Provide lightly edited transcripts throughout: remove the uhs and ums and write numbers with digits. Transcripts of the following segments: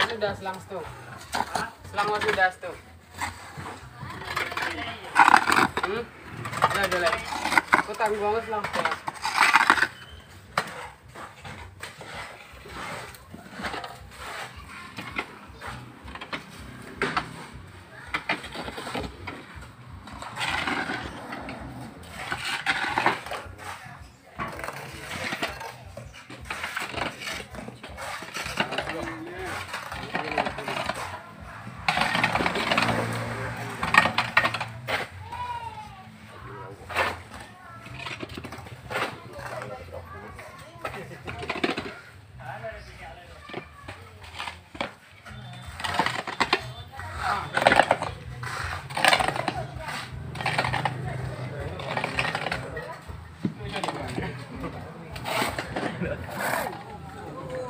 sudah selang stok. Selang sudah stok. Udah lah. Kau tak banget selang stok.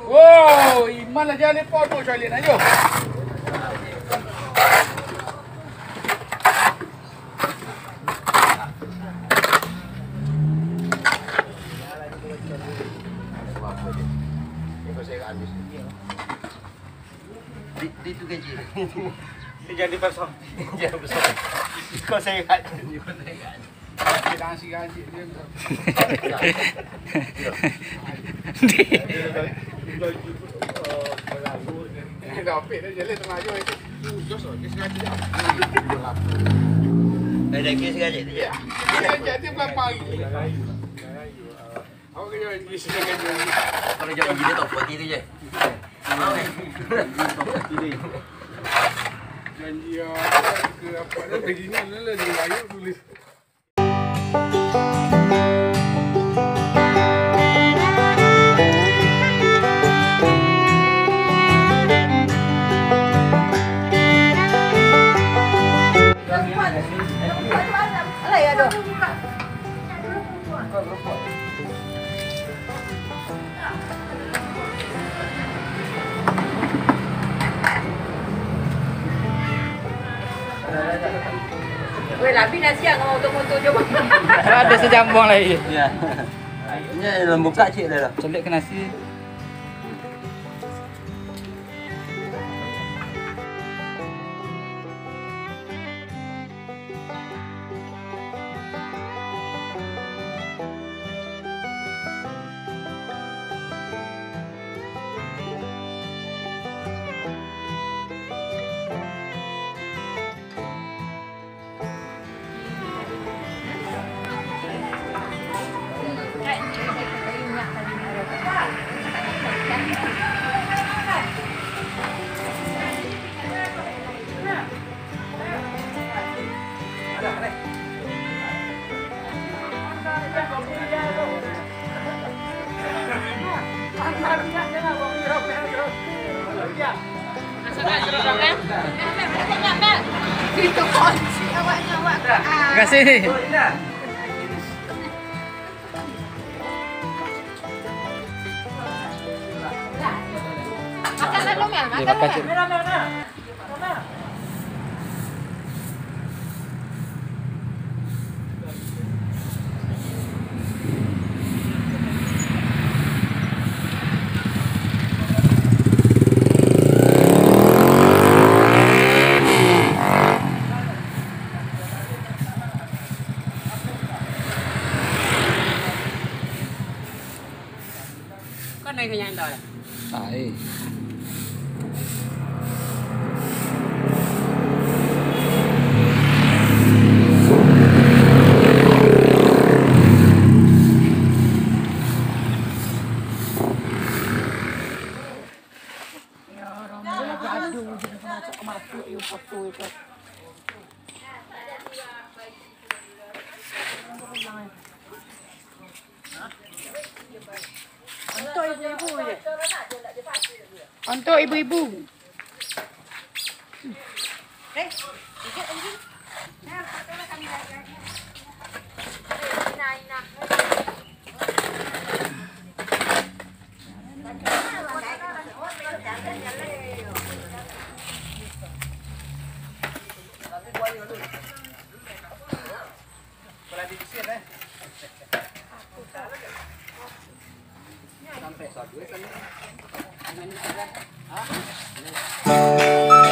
Wow, Iman aja ni foto Charlie ayo. Di tu gaji. Dia jadi pasal. Dia besar. Kau saya gaji. Kita ngasih gaji dia. Dapat dah jalan tengah aja itu. Josok kes gaji. Ada kes gaji dia. Gaji berapa hari? Awak kerja English dengan gaji. Kalau jadi dia tak buat itu je. Janji ke apa dah begini lah dia layu tulis. Weh, labi dah siang motor-motor jom. Ada sejambung lagi. Ya. Ini dalam buka cik dah. Celik ke nasi. Itu kunci awaknya awak. Terima kasih. Makan lalu Mel, Dia makan makan Mel. Kau naik kenyang dah. Baik. Untuk ibu-ibu je. Untuk ibu-ibu. Sikit lagi. Nah, patutlah kami lagi. Ina. Sampai satu kan. Ha?